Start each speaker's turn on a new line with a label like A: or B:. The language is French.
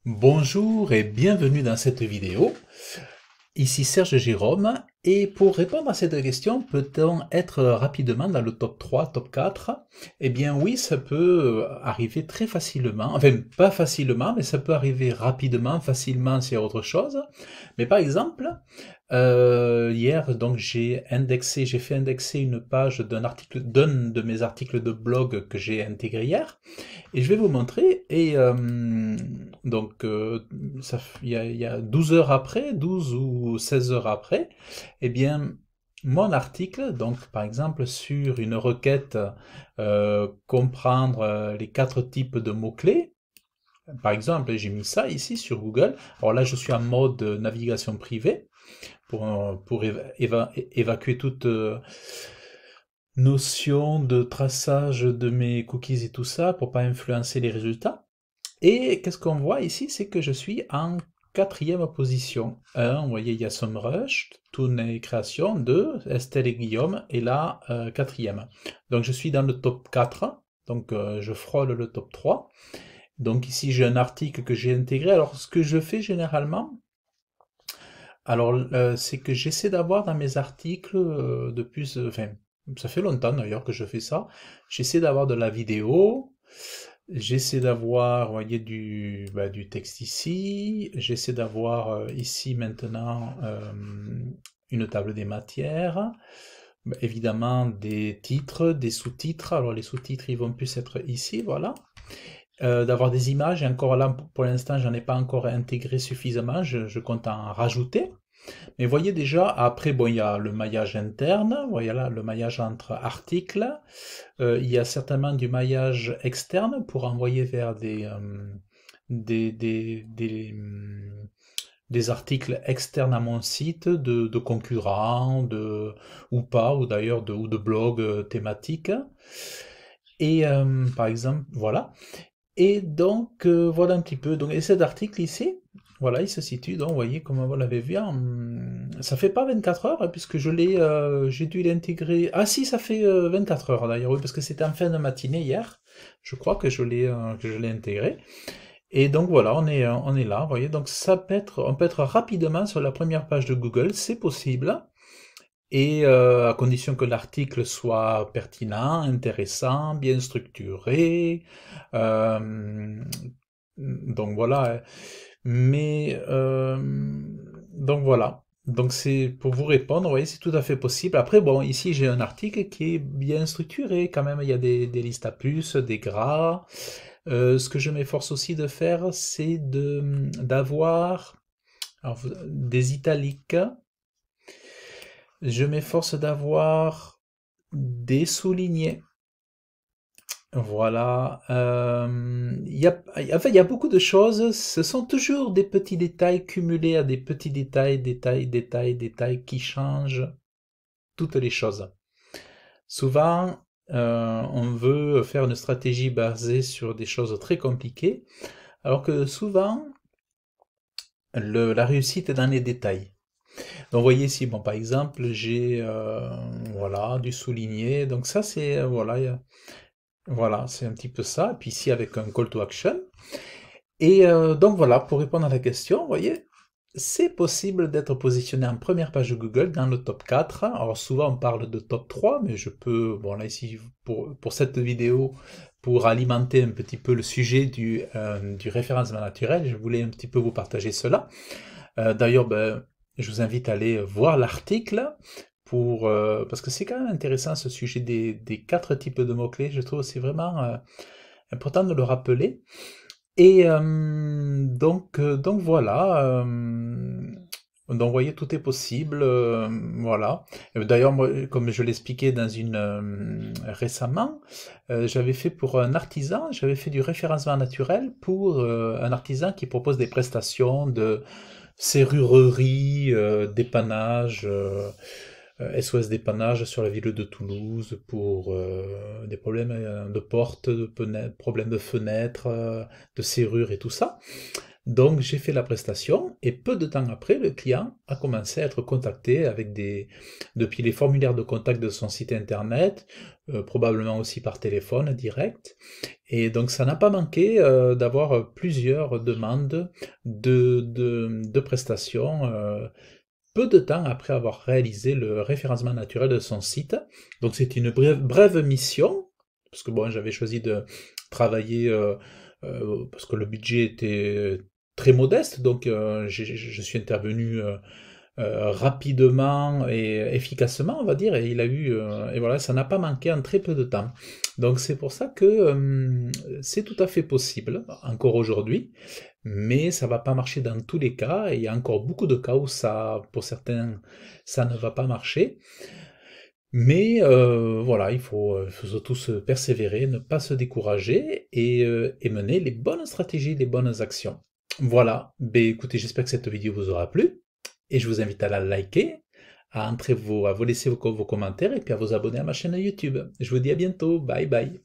A: Bonjour et bienvenue dans cette vidéo. Ici Serge Jérôme et pour répondre à cette question, peut-on être rapidement dans le top 3, top 4? Eh bien oui, ça peut arriver très facilement, enfin pas facilement, mais ça peut arriver rapidement, facilement s'il y a autre chose. Mais par exemple, hier donc j'ai fait indexer une page d'un de mes articles de blog que j'ai intégré hier. Et je vais vous montrer, et donc il y a 12 heures après, 12 ou 16 heures après, eh bien, mon article, donc par exemple sur une requête, comprendre les 4 types de mots-clés, par exemple, j'ai mis ça ici sur Google. Alors là, je suis en mode navigation privée pour évacuer toute notion de traçage de mes cookies et tout ça, pour pas influencer les résultats. Et qu'est-ce qu'on voit ici? C'est que je suis en quatrième position. 1, vous voyez, il y a SEMrush, Toon et Création. 2, Estelle et Guillaume, et là, quatrième. Donc je suis dans le top 4, donc je frôle le top 3. Donc ici, j'ai un article que j'ai intégré. Alors, ce que je fais généralement, alors, c'est que j'essaie d'avoir dans mes articles, depuis, enfin, ça fait longtemps d'ailleurs que je fais ça, j'essaie d'avoir de la vidéo, j'essaie d'avoir, vous voyez, du texte ici, j'essaie d'avoir ici maintenant une table des matières, évidemment des titres, des sous-titres, alors les sous-titres ils vont plus être ici, voilà. D'avoir des images, et encore là pour l'instant j'en ai pas encore intégré suffisamment, je compte en rajouter. Mais voyez déjà, après, bon, il y a le maillage interne, voyez là, le maillage entre articles. Il y a certainement du maillage externe pour envoyer vers des articles externes à mon site, de concurrents, ou pas, ou d'ailleurs ou de blogs thématiques. Et par exemple, voilà. Et donc, voilà un petit peu. Donc, et cet article ici, voilà, il se situe, donc, vous voyez, comme vous l'avez vu, ça fait pas 24 heures, hein, puisque j'ai dû l'intégrer. Ah si, ça fait 24 heures d'ailleurs, oui, parce que c'était en fin de matinée hier. Je crois que je l'ai intégré. Et donc voilà, on est là, vous voyez. Donc on peut être rapidement sur la première page de Google, c'est possible. Et à condition que l'article soit pertinent, intéressant, bien structuré. euh, donc voilà. Mais donc voilà. Donc c'est pour vous répondre, vous voyez, c'est tout à fait possible. Après, bon, ici j'ai un article qui est bien structuré quand même. Il y a des listes à plus, des gras. Ce que je m'efforce aussi de faire, c'est d'avoir des italiques. Je m'efforce d'avoir des soulignés. Voilà. En fait, il y a beaucoup de choses. Ce sont toujours des petits détails cumulés à des petits détails, détails, détails, détails qui changent toutes les choses. Souvent, on veut faire une stratégie basée sur des choses très compliquées, alors que souvent, la réussite est dans les détails. Donc, vous voyez ici, bon, par exemple, j'ai voilà, du souligné. Donc ça, c'est voilà, voilà, c'est un petit peu ça. Et puis ici, avec un call to action. Et donc voilà, pour répondre à la question, vous voyez, c'est possible d'être positionné en première page de Google dans le top 4. Alors souvent on parle de top 3, mais je peux, bon là ici, pour cette vidéo, pour alimenter un petit peu le sujet du référencement naturel, je voulais un petit peu vous partager cela. D'ailleurs, ben, je vous invite à aller voir l'article, parce que c'est quand même intéressant ce sujet des 4 types de mots-clés. Je trouve que c'est vraiment important de le rappeler. Et donc voilà. Donc vous voyez, tout est possible. Voilà. D'ailleurs, moi, comme je l'expliquais dans une récemment, j'avais fait pour un artisan, j'avais fait du référencement naturel pour un artisan qui propose des prestations de serrurerie, dépannage. SOS dépannage sur la ville de Toulouse pour des problèmes de porte, problèmes de fenêtres, de serrure et tout ça. Donc j'ai fait la prestation et peu de temps après, le client a commencé à être contacté avec depuis les formulaires de contact de son site internet, probablement aussi par téléphone direct. Et donc ça n'a pas manqué d'avoir plusieurs demandes de prestations peu de temps après avoir réalisé le référencement naturel de son site. Donc c'est une brève mission, parce que bon, j'avais choisi de travailler parce que le budget était très modeste, donc je suis intervenu rapidement et efficacement, on va dire, et il a eu, et voilà, ça n'a pas manqué en très peu de temps. Donc c'est pour ça que c'est tout à fait possible, encore aujourd'hui, mais ça va pas marcher dans tous les cas, et il y a encore beaucoup de cas où ça, pour certains, ça ne va pas marcher. Mais voilà, faut surtout se persévérer, ne pas se décourager et mener les bonnes stratégies, les bonnes actions. Voilà, ben écoutez, j'espère que cette vidéo vous aura plu et je vous invite à la liker, à vous laisser vos commentaires et puis à vous abonner à ma chaîne YouTube. Je vous dis à bientôt, bye bye.